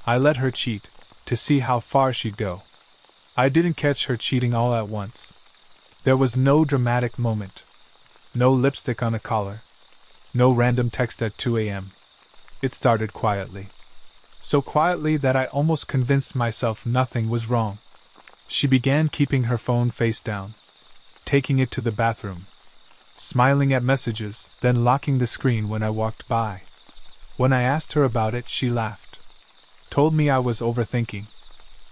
I let her cheat, to see how far she'd go. I didn't catch her cheating all at once. There was no dramatic moment. No lipstick on a collar. No random text at 2 a.m. It started quietly. So quietly that I almost convinced myself nothing was wrong. She began keeping her phone face down, taking it to the bathroom, smiling at messages, then locking the screen when I walked by. When I asked her about it, she laughed. Told me I was overthinking.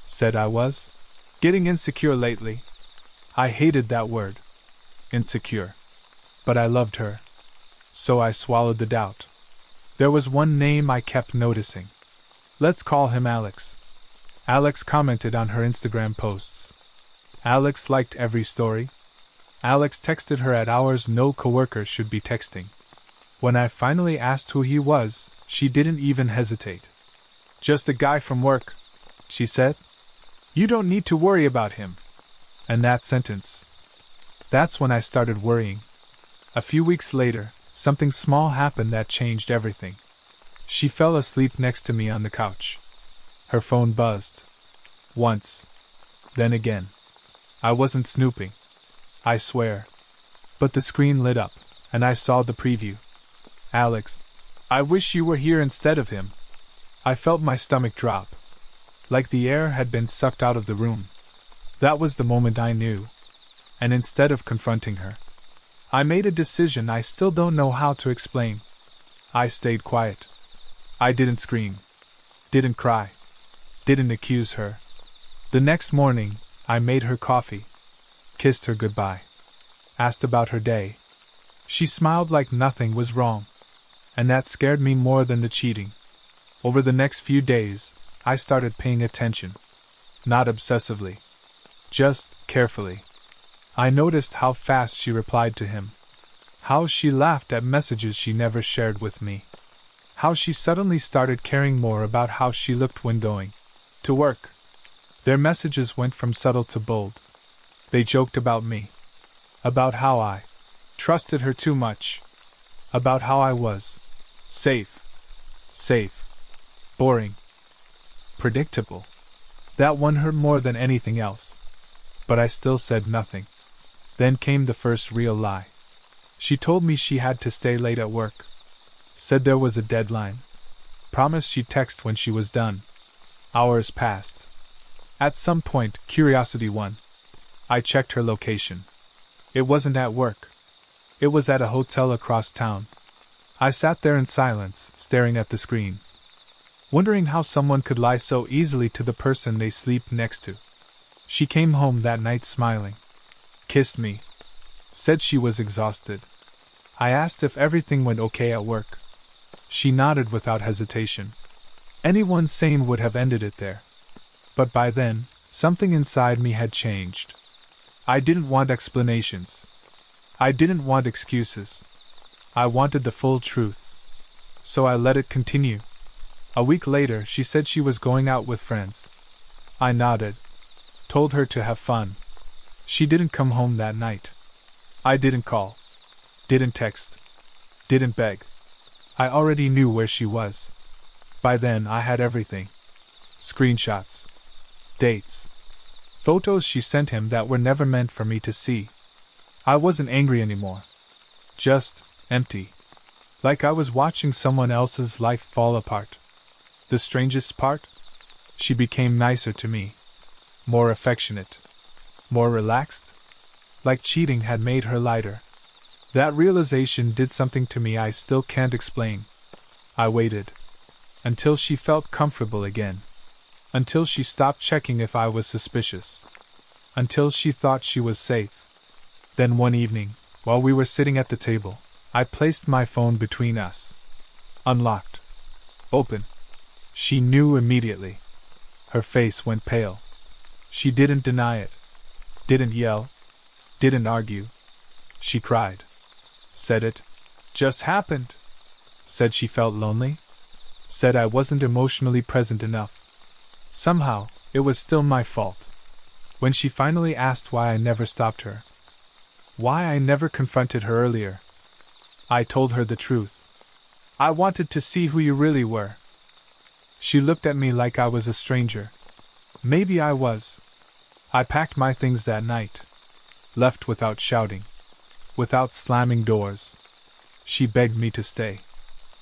Said I was getting insecure lately. I hated that word. Insecure. But I loved her. So I swallowed the doubt. There was one name I kept noticing. Let's call him Alex. Alex commented on her Instagram posts. Alex liked every story. Alex texted her at hours no coworker should be texting. When I finally asked who he was, she didn't even hesitate. Just a guy from work, she said. You don't need to worry about him. And that sentence. That's when I started worrying. A few weeks later, something small happened that changed everything. She fell asleep next to me on the couch. Her phone buzzed. Once. Then again. I wasn't snooping. I swear. But the screen lit up, and I saw the preview. Alex, I wish you were here instead of him. I felt my stomach drop. Like the air had been sucked out of the room. That was the moment I knew. And instead of confronting her, I made a decision I still don't know how to explain. I stayed quiet. I didn't scream. Didn't cry. Didn't accuse her. The next morning, I made her coffee. Kissed her goodbye. Asked about her day. She smiled like nothing was wrong. And that scared me more than the cheating. Over the next few days, I started paying attention. Not obsessively. Just carefully. I noticed how fast she replied to him. How she laughed at messages she never shared with me. How she suddenly started caring more about how she looked when going to work. Their messages went from subtle to bold. They joked about me. About how I trusted her too much. About how I was safe. Boring. Predictable. That one hurt more than anything else. But I still said nothing. Then came the first real lie. She told me she had to stay late at work. Said there was a deadline. Promised she'd text when she was done. Hours passed. At some point, curiosity won. I checked her location. It wasn't at work. It was at a hotel across town. I sat there in silence, staring at the screen. Wondering how someone could lie so easily to the person they sleep next to. She came home that night smiling. Kissed me. Said she was exhausted. I asked if everything went okay at work. She nodded without hesitation. Anyone sane would have ended it there. But by then, something inside me had changed. I didn't want explanations. I didn't want excuses. I wanted the full truth. So I let it continue. A week later, she said she was going out with friends. I nodded. Told her to have fun. She didn't come home that night. I didn't call. Didn't text. Didn't beg. I already knew where she was. By then I had everything. Screenshots. Dates. Photos she sent him that were never meant for me to see. I wasn't angry anymore. Just empty. Like I was watching someone else's life fall apart. The strangest part? She became nicer to me. More affectionate. More relaxed. Like cheating had made her lighter. That realization did something to me I still can't explain. I waited. Until she felt comfortable again. Until she stopped checking if I was suspicious. Until she thought she was safe. Then one evening, while we were sitting at the table, I placed my phone between us. Unlocked. Open. She knew immediately. Her face went pale. She didn't deny it. Didn't yell. Didn't argue. She cried. Said it just happened. Said she felt lonely. Said I wasn't emotionally present enough. Somehow, it was still my fault. When she finally asked why I never stopped her, why I never confronted her earlier, I told her the truth. I wanted to see who you really were. She looked at me like I was a stranger. Maybe I was. I packed my things that night. Left without shouting. Without slamming doors. She begged me to stay.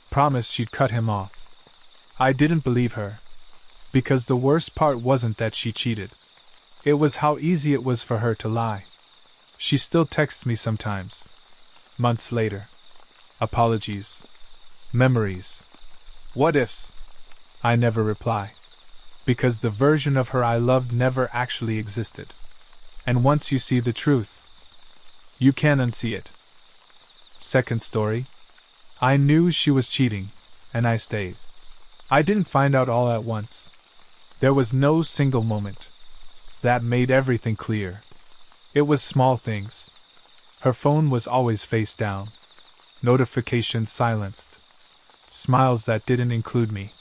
Promised she'd cut him off. I didn't believe her. Because the worst part wasn't that she cheated. It was how easy it was for her to lie. She still texts me sometimes. Months later. Apologies. Memories. What ifs? I never reply. Because the version of her I loved never actually existed. And once you see the truth, you can't unsee it. Second story. I knew she was cheating, and I stayed. I didn't find out all at once. There was no single moment. That made everything clear. It was small things. Her phone was always face down. Notifications silenced. Smiles that didn't include me.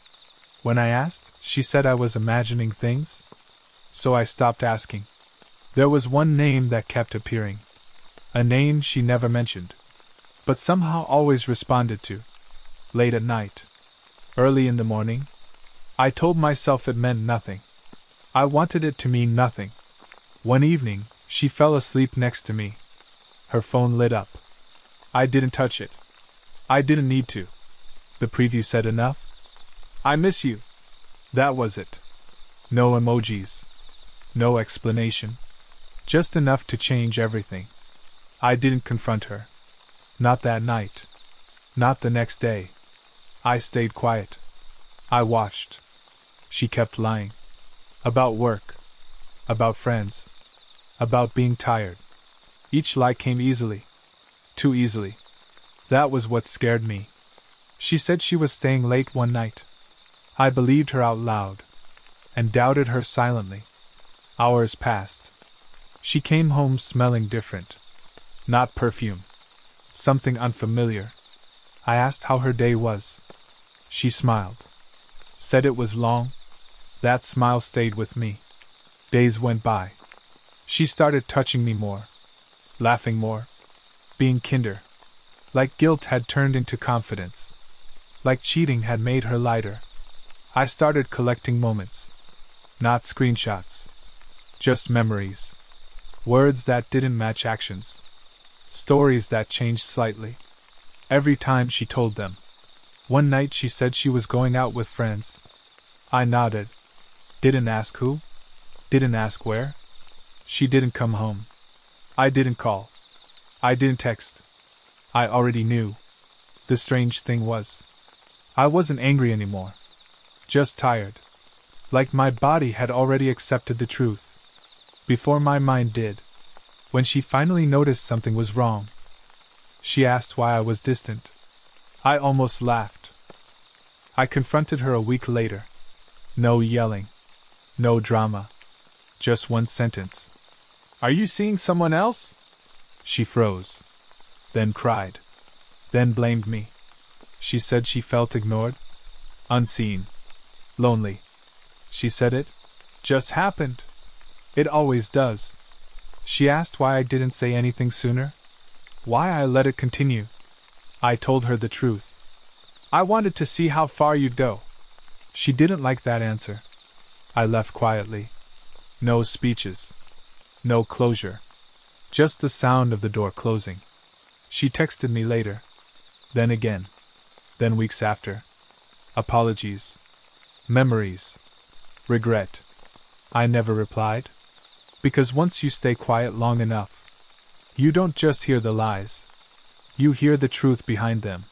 When I asked, she said I was imagining things. So I stopped asking. There was one name that kept appearing. A name she never mentioned. But somehow always responded to. Late at night. Early in the morning. I told myself it meant nothing. I wanted it to mean nothing. One evening, she fell asleep next to me. Her phone lit up. I didn't touch it. I didn't need to. The preview said enough. I miss you. That was it. No emojis. No explanation. Just enough to change everything. I didn't confront her. Not that night. Not the next day. I stayed quiet. I watched. She kept lying. About work. About friends. About being tired. Each lie came easily. Too easily. That was what scared me. She said she was staying late one night. I believed her out loud. And doubted her silently. Hours passed. She came home smelling different. Not perfume. Something unfamiliar. I asked how her day was. She smiled. Said it was long. That smile stayed with me. Days went by. She started touching me more. Laughing more. Being kinder. Like guilt had turned into confidence. Like cheating had made her lighter. I started collecting moments. Not screenshots. Just memories. Words that didn't match actions. Stories that changed slightly. Every time she told them. One night she said she was going out with friends. I nodded. Didn't ask who. Didn't ask where. She didn't come home. I didn't call. I didn't text. I already knew. The strange thing was, I wasn't angry anymore. Just tired. Like my body had already accepted the truth. Before my mind did. When she finally noticed something was wrong. She asked why I was distant. I almost laughed. I confronted her a week later. No yelling. No drama. Just one sentence. Are you seeing someone else? She froze. Then cried. Then blamed me. She said she felt ignored. Unseen. Lonely. She said it just happened. It always does. She asked why I didn't say anything sooner. Why I let it continue. I told her the truth. I wanted to see how far you'd go. She didn't like that answer. I left quietly. No speeches. No closure. Just the sound of the door closing. She texted me later. Then again. Then weeks after. Apologies. Memories. Regret. I never replied. Because once you stay quiet long enough, you don't just hear the lies. You hear the truth behind them.